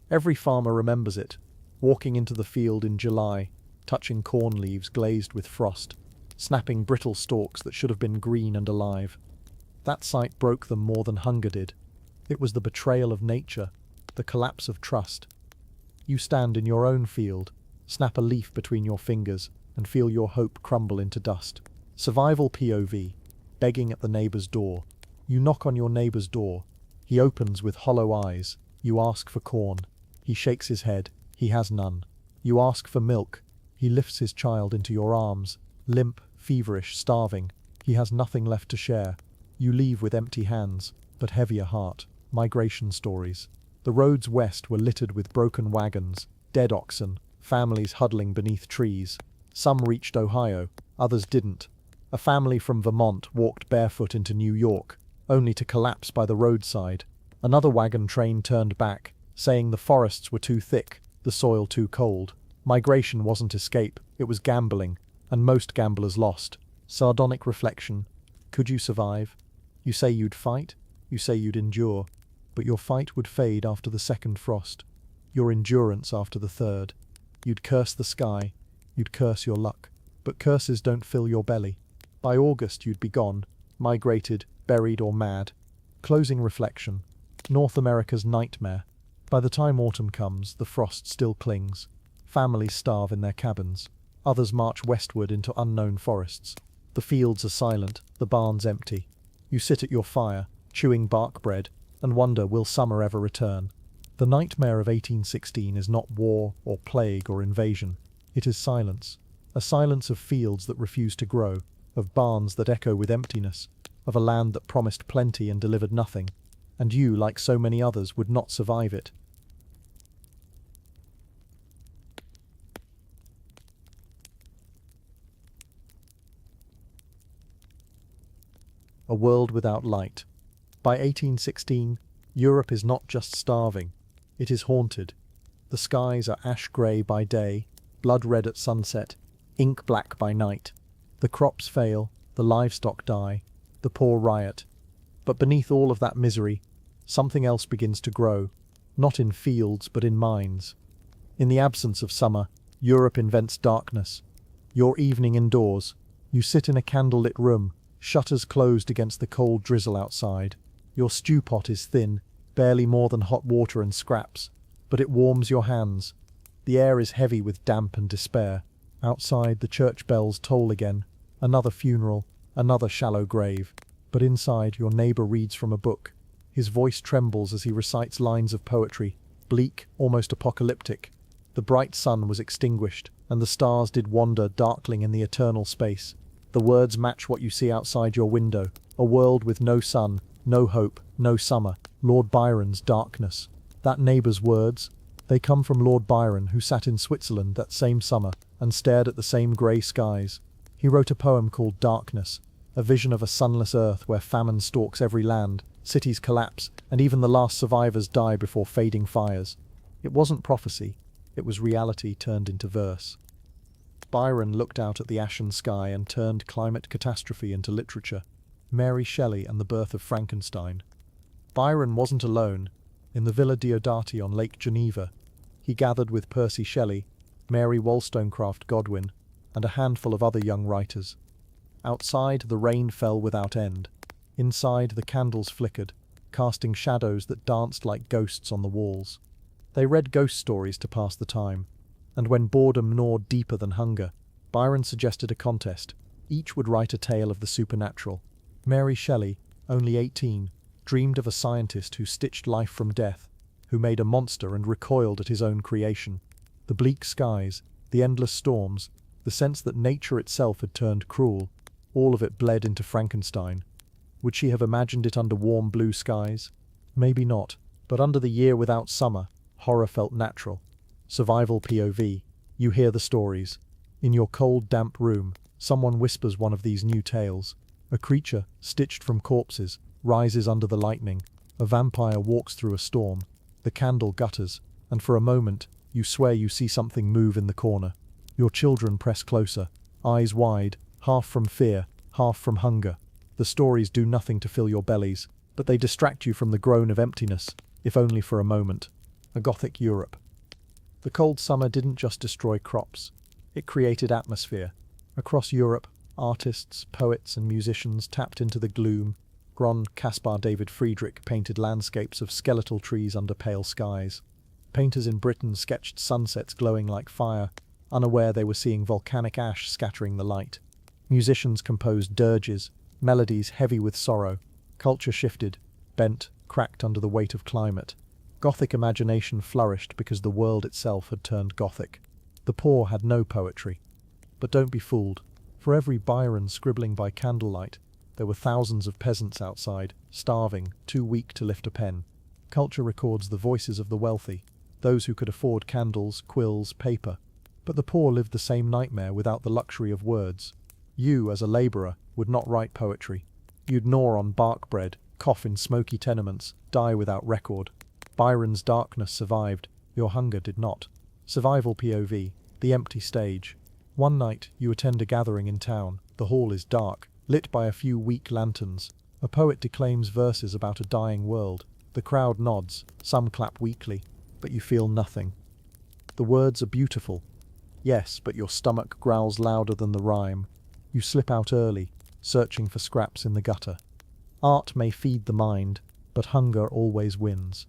Every farmer remembers it, walking into the field in July, touching corn leaves glazed with frost, snapping brittle stalks that should have been green and alive. That sight broke them more than hunger did. It was the betrayal of nature, the collapse of trust. You stand in your own field, snap a leaf between your fingers, and feel your hope crumble into dust. Survival POV, begging at the neighbor's door. You knock on your neighbor's door. He opens with hollow eyes. You ask for corn. He shakes his head. He has none. You ask for milk. He lifts his child into your arms, limp, feverish, starving. He has nothing left to share. You leave with empty hands, but heavier heart. Migration stories. The roads west were littered with broken wagons, dead oxen, families huddling beneath trees. Some reached Ohio, others didn't. A family from Vermont walked barefoot into New York, only to collapse by the roadside. Another wagon train turned back, saying the forests were too thick, the soil too cold. Migration wasn't escape, it was gambling, and most gamblers lost. Sardonic reflection. Could you survive? You say you'd fight, you say you'd endure, but your fight would fade after the second frost, your endurance after the third. You'd curse the sky, you'd curse your luck, but curses don't fill your belly. By August you'd be gone, migrated, buried or mad. Closing reflection. North America's nightmare. By the time autumn comes, the frost still clings. Families starve in their cabins. Others march westward into unknown forests. The fields are silent, the barns empty. You sit at your fire, chewing bark bread, and wonder, will summer ever return? The nightmare of 1816 is not war or plague or invasion. It is silence. A silence of fields that refuse to grow, of barns that echo with emptiness, of a land that promised plenty and delivered nothing. And you, like so many others, would not survive it. a world without light. By 1816, Europe is not just starving, it is haunted. The skies are ash grey by day, blood red at sunset, ink black by night. The crops fail, the livestock die, the poor riot. But beneath all of that misery, something else begins to grow, not in fields but in minds. In the absence of summer, Europe invents darkness. Your evening indoors, you sit in a candlelit room, shutters closed against the cold drizzle outside. Your stew pot is thin, barely more than hot water and scraps, but it warms your hands. The air is heavy with damp and despair. Outside, the church bells toll again. Another funeral, another shallow grave. But inside, your neighbour reads from a book. His voice trembles as he recites lines of poetry, bleak, almost apocalyptic. The bright sun was extinguished, and the stars did wander darkling in the eternal space. The words match what you see outside your window, a world with no sun, no hope, no summer, Lord Byron's darkness. That neighbour's words, they come from Lord Byron, who sat in Switzerland that same summer and stared at the same grey skies. He wrote a poem called Darkness, a vision of a sunless earth where famine stalks every land, cities collapse, and even the last survivors die before fading fires. It wasn't prophecy, it was reality turned into verse. Byron looked out at the ashen sky and turned climate catastrophe into literature. Mary Shelley and the birth of Frankenstein. Byron wasn't alone. In the Villa Diodati on Lake Geneva, he gathered with Percy Shelley, Mary Wollstonecraft Godwin, and a handful of other young writers. Outside, the rain fell without end. Inside, the candles flickered, casting shadows that danced like ghosts on the walls. They read ghost stories to pass the time, and when boredom gnawed deeper than hunger, Byron suggested a contest. Each would write a tale of the supernatural. Mary Shelley, only 18, dreamed of a scientist who stitched life from death, who made a monster and recoiled at his own creation. The bleak skies, the endless storms, the sense that nature itself had turned cruel, all of it bled into Frankenstein. Would she have imagined it under warm blue skies? Maybe not, but under the year without summer, horror felt natural. Survival POV. You hear the stories. In your cold, damp room, someone whispers one of these new tales. A creature, stitched from corpses, rises under the lightning. A vampire walks through a storm. The candle gutters, and for a moment, you swear you see something move in the corner. Your children press closer, eyes wide, half from fear, half from hunger. The stories do nothing to fill your bellies, but they distract you from the groan of emptiness, if only for a moment. A Gothic Europe. The cold summer didn't just destroy crops, it created atmosphere. Across Europe, artists, poets and musicians tapped into the gloom. Caspar David Friedrich painted landscapes of skeletal trees under pale skies. Painters in Britain sketched sunsets glowing like fire, unaware they were seeing volcanic ash scattering the light. Musicians composed dirges, melodies heavy with sorrow. Culture shifted, bent, cracked under the weight of climate. Gothic imagination flourished because the world itself had turned Gothic. The poor had no poetry. But don't be fooled. For every Byron scribbling by candlelight, there were thousands of peasants outside, starving, too weak to lift a pen. Culture records the voices of the wealthy, those who could afford candles, quills, paper. But the poor lived the same nightmare without the luxury of words. You, as a labourer, would not write poetry. You'd gnaw on bark bread, cough in smoky tenements, die without record. Byron's darkness survived, your hunger did not. Survival POV, the empty stage. One night, you attend a gathering in town. The hall is dark, lit by a few weak lanterns. A poet declaims verses about a dying world. The crowd nods, some clap weakly, but you feel nothing. The words are beautiful. Yes, but your stomach growls louder than the rhyme. You slip out early, searching for scraps in the gutter. Art may feed the mind, but hunger always wins.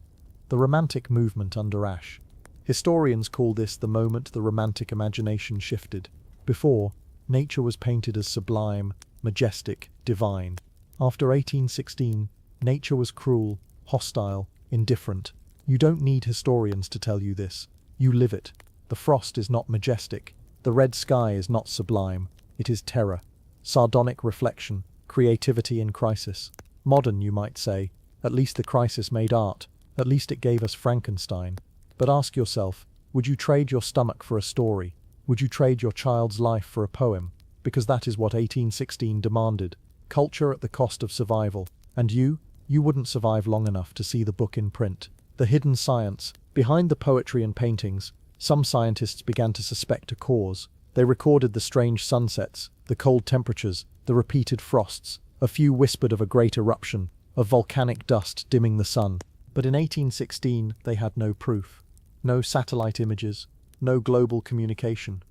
The Romantic movement under ash. Historians call this the moment the Romantic imagination shifted. Before, nature was painted as sublime, majestic, divine. After 1816, nature was cruel, hostile, indifferent. You don't need historians to tell you this. You live it. The frost is not majestic. The red sky is not sublime. It is terror. Sardonic reflection. Creativity in crisis. Modern, you might say. At least the crisis made art. At least it gave us Frankenstein. But ask yourself, would you trade your stomach for a story? Would you trade your child's life for a poem? Because that is what 1816 demanded. culture at the cost of survival. And you wouldn't survive long enough to see the book in print. The hidden science. Behind the poetry and paintings, some scientists began to suspect a cause. They recorded the strange sunsets, the cold temperatures, the repeated frosts. A few whispered of a great eruption, of volcanic dust dimming the sun. But in 1816, they had no proof. No satellite images, no global communication.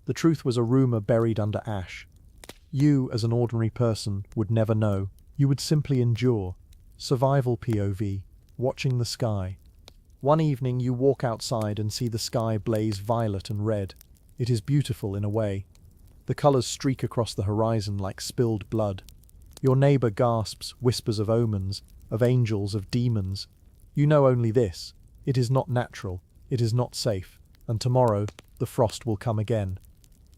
The truth was a rumor buried under ash. You, as an ordinary person, would never know. You would simply endure. Survival POV, watching the sky. One evening you walk outside and see the sky blaze violet and red. It is beautiful in a way. The colors streak across the horizon like spilled blood. Your neighbor gasps, whispers of omens, of angels, of demons. You know only this: it is not natural, it is not safe, and tomorrow the frost will come again.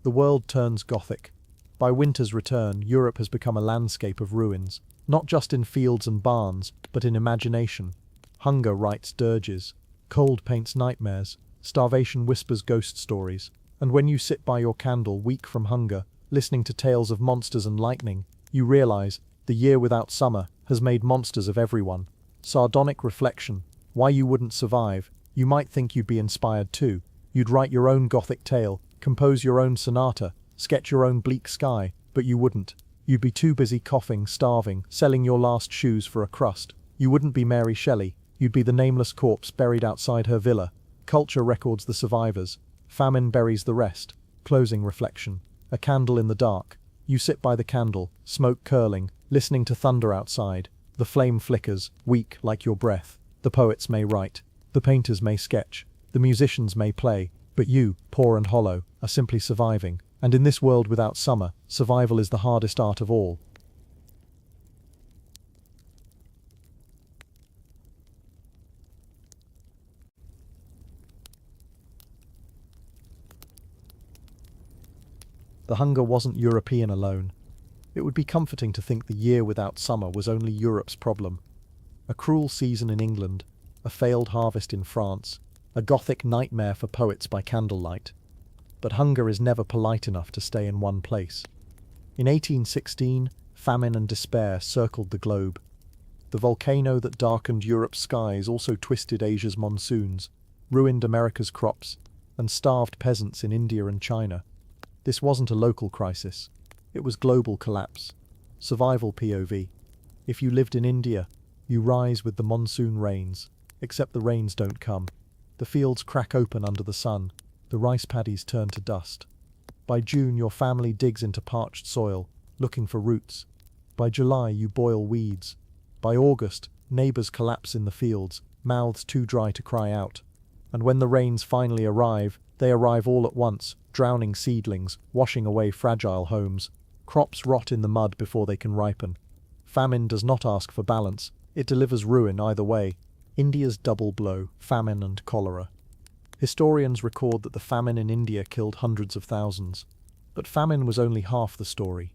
The world turns Gothic. By winter's return, Europe has become a landscape of ruins, not just in fields and barns, but in imagination. Hunger writes dirges, cold paints nightmares, starvation whispers ghost stories, and when you sit by your candle, weak from hunger, listening to tales of monsters and lightning, you realize the year without summer has made monsters of everyone. Sardonic reflection, why you wouldn't survive. You might think you'd be inspired too. You'd write your own Gothic tale, compose your own sonata, sketch your own bleak sky, but you wouldn't. You'd be too busy coughing, starving, selling your last shoes for a crust. You wouldn't be Mary Shelley. You'd be the nameless corpse buried outside her villa. Culture records the survivors. Famine buries the rest. Closing reflection. A candle in the dark. You sit by the candle, smoke curling, listening to thunder outside. The flame flickers, weak like your breath. The poets may write. The painters may sketch. The musicians may play. But you, poor and hollow, are simply surviving. And in this world without summer, survival is the hardest art of all. The hunger wasn't European alone. It would be comforting to think the year without summer was only Europe's problem. A cruel season in England, a failed harvest in France, a Gothic nightmare for poets by candlelight. But hunger is never polite enough to stay in one place. In 1816, famine and despair circled the globe. The volcano that darkened Europe's skies also twisted Asia's monsoons, ruined America's crops, and starved peasants in India and China. This wasn't a local crisis. It was global collapse. Survival POV. If you lived in India, you rise with the monsoon rains, except the rains don't come. The fields crack open under the sun. The rice paddies turn to dust. By June, your family digs into parched soil, looking for roots. By July, you boil weeds. By August, neighbors collapse in the fields, mouths too dry to cry out. And when the rains finally arrive, they arrive all at once, drowning seedlings, washing away fragile homes. Crops rot in the mud before they can ripen. Famine does not ask for balance. It delivers ruin either way. India's double blow, famine and cholera. Historians record that the famine in India killed hundreds of thousands. But famine was only half the story.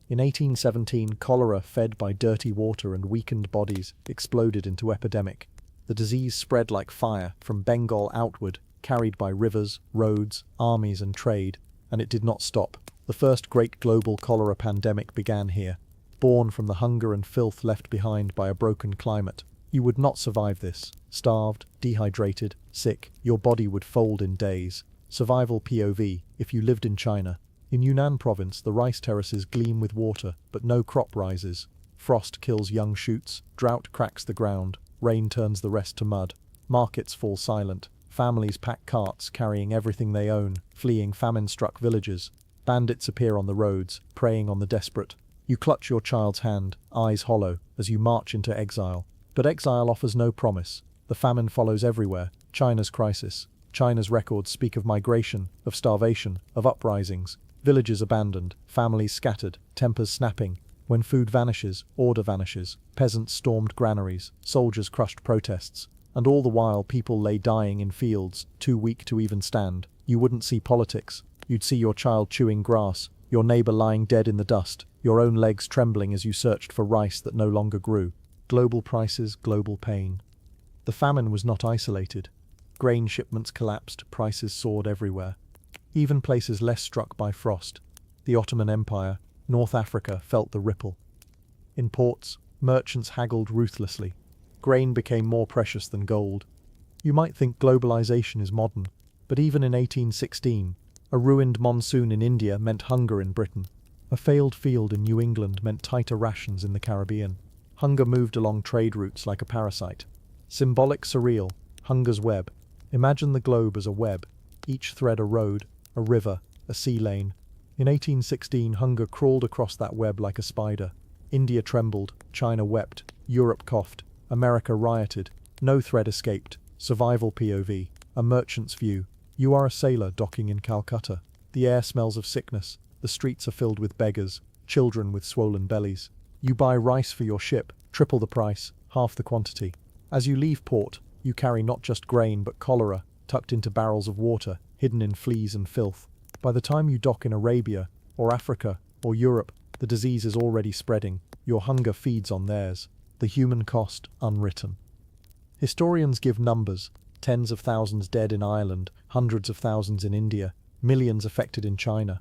In 1817, cholera, fed by dirty water and weakened bodies, exploded into epidemic. The disease spread like fire, from Bengal outward, carried by rivers, roads, armies and trade, and it did not stop. The first great global cholera pandemic began here, born from the hunger and filth left behind by a broken climate. You would not survive this. Starved, dehydrated, sick, your body would fold in days. Survival POV, if you lived in China. In Yunnan province, the rice terraces gleam with water, but no crop rises. Frost kills young shoots, drought cracks the ground, rain turns the rest to mud. Markets fall silent. Families pack carts carrying everything they own, fleeing famine-struck villages. Bandits appear on the roads, preying on the desperate. You clutch your child's hand, eyes hollow, as you march into exile. But exile offers no promise. The famine follows everywhere. China's crisis. China's records speak of migration, of starvation, of uprisings. Villages abandoned, families scattered, tempers snapping. When food vanishes, order vanishes. Peasants stormed granaries, soldiers crushed protests. And all the while people lay dying in fields, too weak to even stand. You wouldn't see politics. You'd see your child chewing grass, your neighbor lying dead in the dust, your own legs trembling as you searched for rice that no longer grew. Global prices, global pain. The famine was not isolated. Grain shipments collapsed, prices soared everywhere. Even places less struck by frost. The Ottoman Empire, North Africa, felt the ripple. In ports, merchants haggled ruthlessly. Grain became more precious than gold. You might think globalization is modern, but even in 1816, a ruined monsoon in India meant hunger in Britain. A failed field in New England meant tighter rations in the Caribbean. Hunger moved along trade routes like a parasite. Symbolic surreal, hunger's web. Imagine the globe as a web, each thread a road, a river, a sea lane. In 1816, hunger crawled across that web like a spider. India trembled, China wept, Europe coughed, America rioted. No thread escaped. Survival POV, a merchant's view. You are a sailor docking in Calcutta. The air smells of sickness. The streets are filled with beggars, children with swollen bellies. You buy rice for your ship, triple the price, half the quantity. As you leave port, you carry not just grain but cholera, tucked into barrels of water, hidden in fleas and filth. By the time you dock in Arabia, or Africa, or Europe, the disease is already spreading. Your hunger feeds on theirs. The human cost, unwritten. Historians give numbers: tens of thousands dead in Ireland, hundreds of thousands in India, millions affected in China.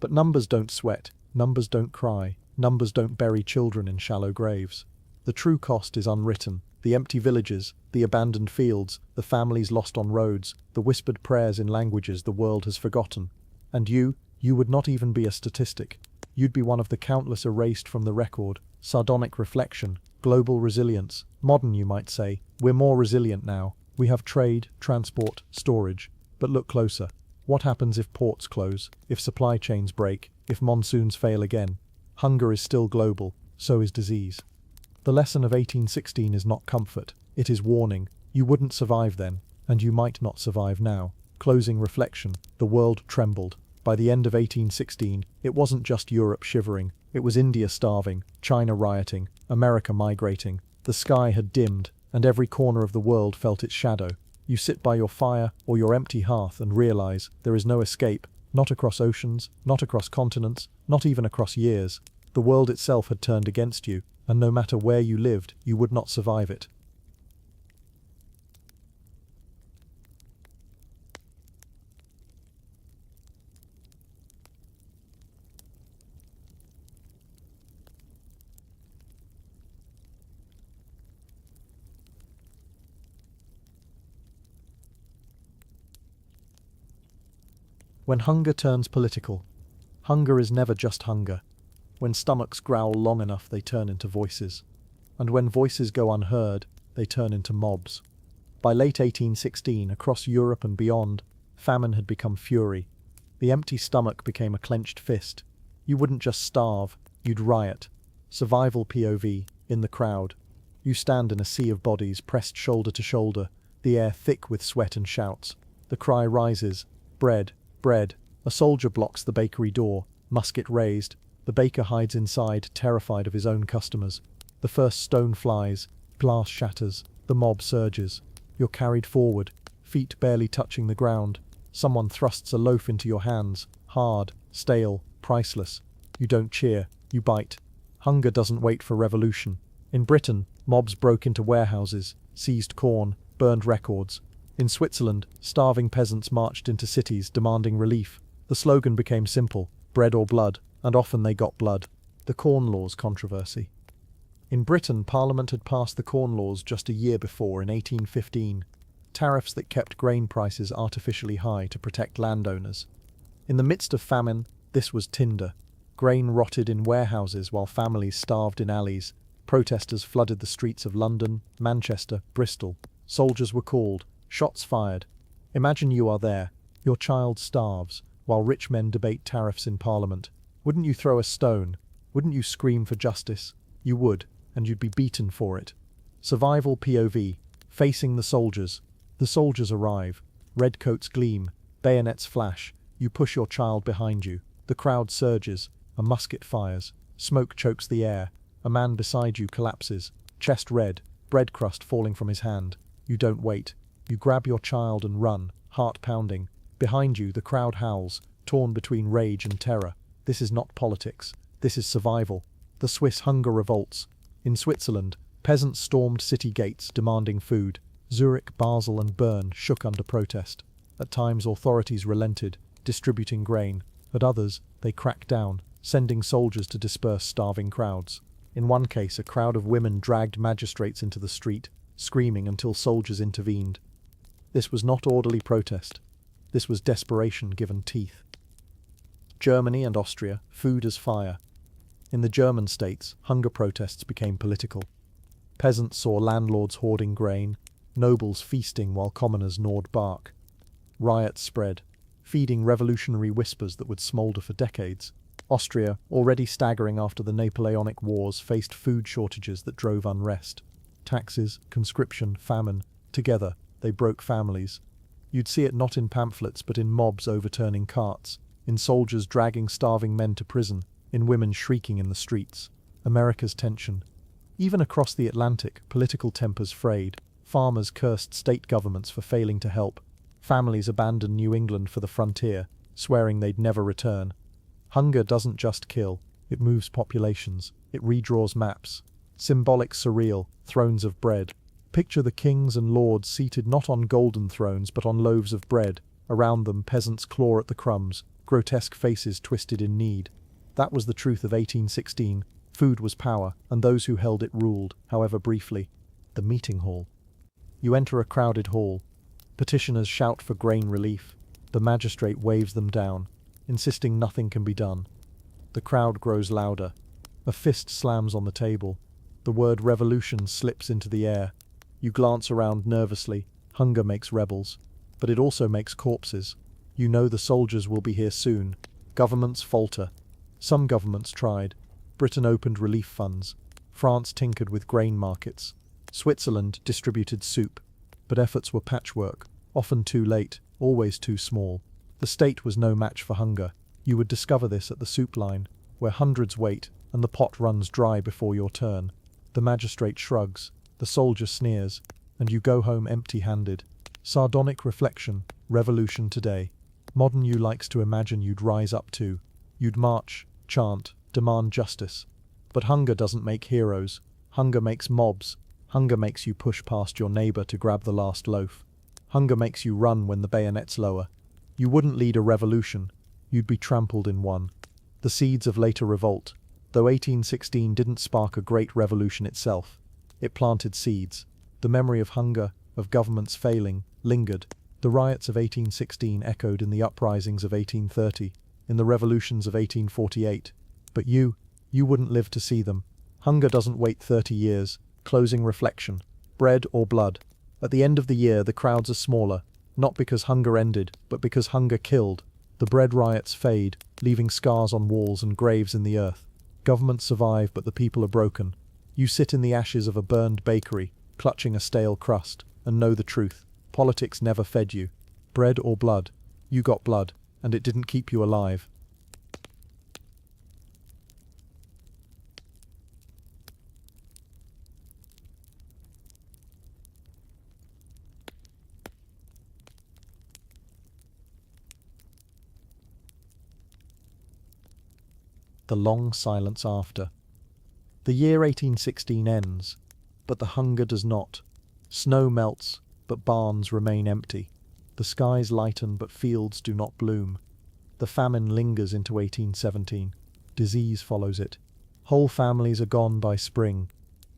But numbers don't sweat, numbers don't cry, numbers don't bury children in shallow graves. The true cost is unwritten: the empty villages, the abandoned fields, the families lost on roads, the whispered prayers in languages the world has forgotten. And you would not even be a statistic. You'd be one of the countless erased from the record. Sardonic reflection, global resilience, modern you might say. We're more resilient now. We have trade, transport, storage. But look closer. What happens if ports close, if supply chains break, if monsoons fail again? Hunger is still global, so is disease. The lesson of 1816 is not comfort, it is warning. You wouldn't survive then, and you might not survive now. Closing reflection, the world trembled. By the end of 1816, it wasn't just Europe shivering, it was India starving, China rioting, America migrating. The sky had dimmed, and every corner of the world felt its shadow. You sit by your fire or your empty hearth and realize there is no escape, not across oceans, not across continents, not even across years. The world itself had turned against you, and no matter where you lived, you would not survive it. When hunger turns political. Hunger is never just hunger. When stomachs growl long enough, they turn into voices. And when voices go unheard, they turn into mobs. By late 1816, across Europe and beyond, famine had become fury. The empty stomach became a clenched fist. You wouldn't just starve, you'd riot. Survival POV, in the crowd. You stand in a sea of bodies pressed shoulder to shoulder, the air thick with sweat and shouts. The cry rises, bread, bread. A soldier blocks the bakery door, musket raised. The baker hides inside, terrified of his own customers. The first stone flies, glass shatters, the mob surges. You're carried forward, feet barely touching the ground. Someone thrusts a loaf into your hands, hard, stale, priceless. You don't cheer, you bite. Hunger doesn't wait for revolution. In Britain, mobs broke into warehouses, seized corn, burned records. In Switzerland, starving peasants marched into cities demanding relief. The slogan became simple: bread or blood, and often they got blood. The Corn Laws controversy. In Britain, Parliament had passed the Corn Laws just a year before, in 1815, tariffs that kept grain prices artificially high to protect landowners. In the midst of famine, this was tinder. Grain rotted in warehouses while families starved in alleys. Protesters flooded the streets of London, Manchester, Bristol. Soldiers were called, shots fired. Imagine you are there. Your child starves, while rich men debate tariffs in Parliament. Wouldn't you throw a stone? Wouldn't you scream for justice? You would, and you'd be beaten for it. Survival POV, facing the soldiers. The soldiers arrive. Redcoats gleam, bayonets flash. You push your child behind you. The crowd surges. A musket fires. Smoke chokes the air. A man beside you collapses, chest red, bread crust falling from his hand. You don't wait. You grab your child and run, heart pounding. Behind you, the crowd howls, torn between rage and terror. This is not politics. This is survival. The Swiss hunger revolts. In Switzerland, peasants stormed city gates demanding food. Zurich, Basel and Bern shook under protest. At times, authorities relented, distributing grain. At others, they cracked down, sending soldiers to disperse starving crowds. In one case, a crowd of women dragged magistrates into the street, screaming until soldiers intervened. This was not orderly protest. This was desperation given teeth. Germany and Austria, food as fire. In the German states, hunger protests became political. Peasants saw landlords hoarding grain, nobles feasting while commoners gnawed bark. Riots spread, feeding revolutionary whispers that would smoulder for decades. Austria, already staggering after the Napoleonic Wars, faced food shortages that drove unrest. Taxes, conscription, famine, together, they broke families. You'd see it not in pamphlets but in mobs overturning carts, in soldiers dragging starving men to prison, in women shrieking in the streets. America's tension. Even across the Atlantic, political tempers frayed. Farmers cursed state governments for failing to help. Families abandoned New England for the frontier, swearing they'd never return. Hunger doesn't just kill, it moves populations, it redraws maps. Symbolic, surreal, thrones of bread. Picture the kings and lords seated not on golden thrones but on loaves of bread. Around them, peasants claw at the crumbs, grotesque faces twisted in need. That was the truth of 1816. Food was power, and those who held it ruled, however briefly. The meeting hall. You enter a crowded hall. Petitioners shout for grain relief. The magistrate waves them down, insisting nothing can be done. The crowd grows louder. A fist slams on the table. The word revolution slips into the air. You glance around nervously. Hunger makes rebels, but it also makes corpses. You know the soldiers will be here soon. Governments falter. Some governments tried. Britain opened relief funds. France tinkered with grain markets. Switzerland distributed soup. But efforts were patchwork, often too late, always too small. The state was no match for hunger. You would discover this at the soup line, where hundreds wait, and the pot runs dry before your turn. The magistrate shrugs, the soldier sneers, and you go home empty-handed. Sardonic reflection, revolution today. Modern you likes to imagine you'd rise up to. You'd march, chant, demand justice. But hunger doesn't make heroes. Hunger makes mobs. Hunger makes you push past your neighbor to grab the last loaf. Hunger makes you run when the bayonet's lower. You wouldn't lead a revolution. You'd be trampled in one. The seeds of later revolt. Though 1816 didn't spark a great revolution itself, it planted seeds. The memory of hunger, of governments failing, lingered. The riots of 1816 echoed in the uprisings of 1830, in the revolutions of 1848. But you wouldn't live to see them. Hunger doesn't wait 30 years. Closing reflection. Bread or blood. At the end of the year, the crowds are smaller, not because hunger ended, but because hunger killed. The bread riots fade, leaving scars on walls and graves in the earth. Governments survive, but the people are broken. You sit in the ashes of a burned bakery, clutching a stale crust, and know the truth. Politics never fed you. Bread or blood. You got blood, and it didn't keep you alive. The long silence after. The year 1816 ends, but the hunger does not. Snow melts, but barns remain empty. The skies lighten, but fields do not bloom. The famine lingers into 1817. Disease follows it. Whole families are gone by spring.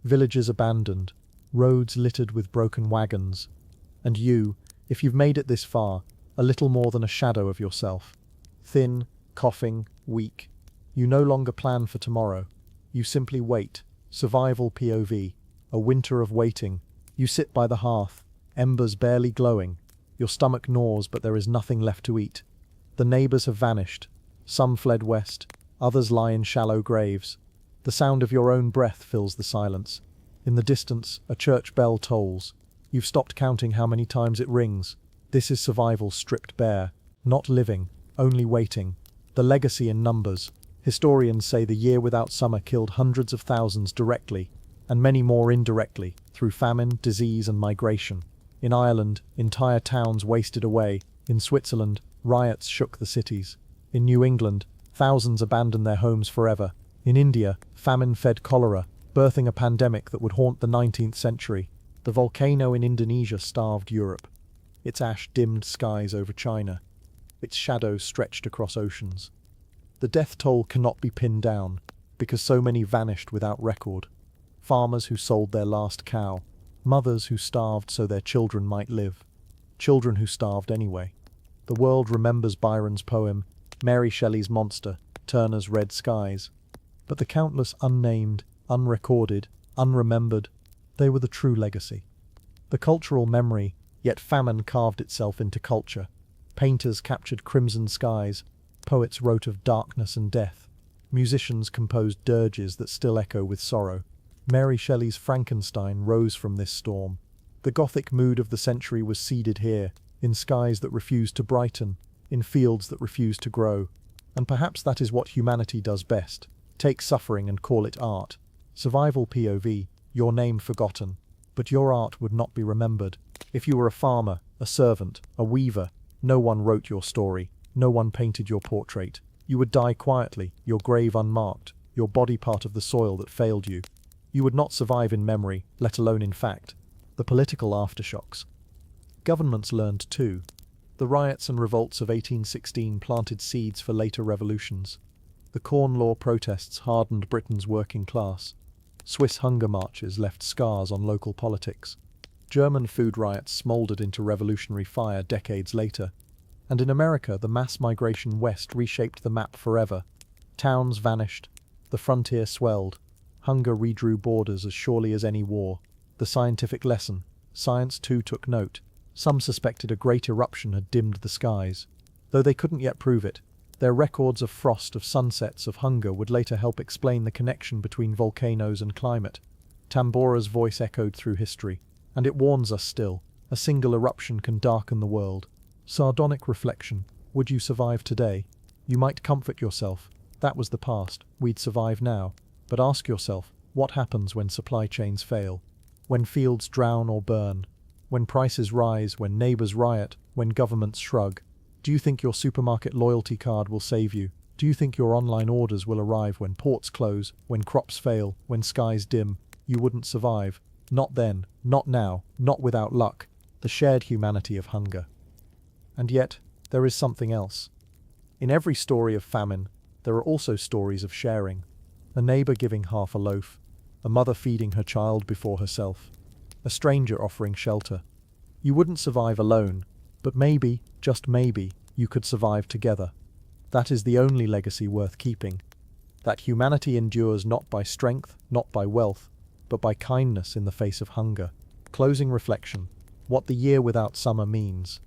Villages abandoned. Roads littered with broken wagons. And you, if you've made it this far, are little more than a shadow of yourself. Thin, coughing, weak. You no longer plan for tomorrow. You simply wait. Survival POV. A winter of waiting. You sit by the hearth, embers barely glowing. Your stomach gnaws, but there is nothing left to eat. The neighbors have vanished. Some fled west. Others lie in shallow graves. The sound of your own breath fills the silence. In the distance, a church bell tolls. You've stopped counting how many times it rings. This is survival stripped bare. Not living, only waiting. The legacy in numbers. Historians say the year without summer killed hundreds of thousands directly, and many more indirectly, through famine, disease, and migration. In Ireland, entire towns wasted away. In Switzerland, riots shook the cities. In New England, thousands abandoned their homes forever. In India, famine fed cholera, birthing a pandemic that would haunt the 19th century. The volcano in Indonesia starved Europe. Its ash dimmed skies over China. Its shadows stretched across oceans. The death toll cannot be pinned down. because so many vanished without record. Farmers who sold their last cow, mothers who starved so their children might live, children who starved anyway. The world remembers Byron's poem, Mary Shelley's Monster, Turner's Red Skies. But the countless unnamed, unrecorded, unremembered, they were the true legacy. The cultural memory, yet famine carved itself into culture. Painters captured crimson skies, poets wrote of darkness and death, musicians composed dirges that still echo with sorrow. Mary Shelley's Frankenstein rose from this storm. The Gothic mood of the century was seeded here, in skies that refused to brighten, in fields that refused to grow. And perhaps that is what humanity does best. Take suffering and call it art. Survival POV, your name forgotten. But your art would not be remembered. If you were a farmer, a servant, a weaver, no one wrote your story, no one painted your portrait. You would die quietly, your grave unmarked, your body part of the soil that failed you. You would not survive in memory, let alone in fact. The political aftershocks. Governments learned too. The riots and revolts of 1816 planted seeds for later revolutions. The Corn Law protests hardened Britain's working class. Swiss hunger marches left scars on local politics. German food riots smoldered into revolutionary fire decades later. And in America, the mass migration west reshaped the map forever. Towns vanished. The frontier swelled. Hunger redrew borders as surely as any war. The scientific lesson. Science too took note. Some suspected a great eruption had dimmed the skies. Though they couldn't yet prove it, their records of frost, of sunsets, of hunger would later help explain the connection between volcanoes and climate. Tambora's voice echoed through history, and it warns us still. A single eruption can darken the world. Sardonic reflection. Would you survive today? You might comfort yourself. That was the past. We'd survive now. But ask yourself, what happens when supply chains fail? When fields drown or burn? When prices rise, when neighbors riot, when governments shrug? Do you think your supermarket loyalty card will save you? Do you think your online orders will arrive when ports close, when crops fail, when skies dim? You wouldn't survive. Not then, not now, not without luck. The shared humanity of hunger. And yet, there is something else. In every story of famine, there are also stories of sharing. A neighbor giving half a loaf, a mother feeding her child before herself, a stranger offering shelter. You wouldn't survive alone, but maybe, just maybe, you could survive together. That is the only legacy worth keeping. That humanity endures not by strength, not by wealth, but by kindness in the face of hunger. Closing reflection. What the year without summer means.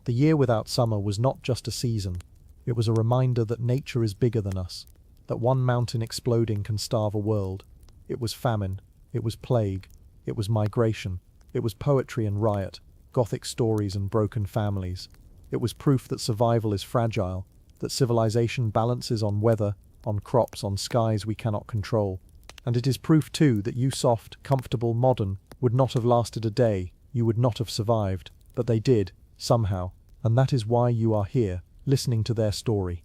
The year without summer was not just a season. It was a reminder that nature is bigger than us, that one mountain exploding can starve a world. It was famine. It was plague. It was migration. It was poetry and riot, Gothic stories and broken families. It was proof that survival is fragile, that civilization balances on weather, on crops, on skies we cannot control. And it is proof too that you soft, comfortable, modern, would not have lasted a day, you would not have survived, but they did, somehow, and that is why you are here, listening to their story.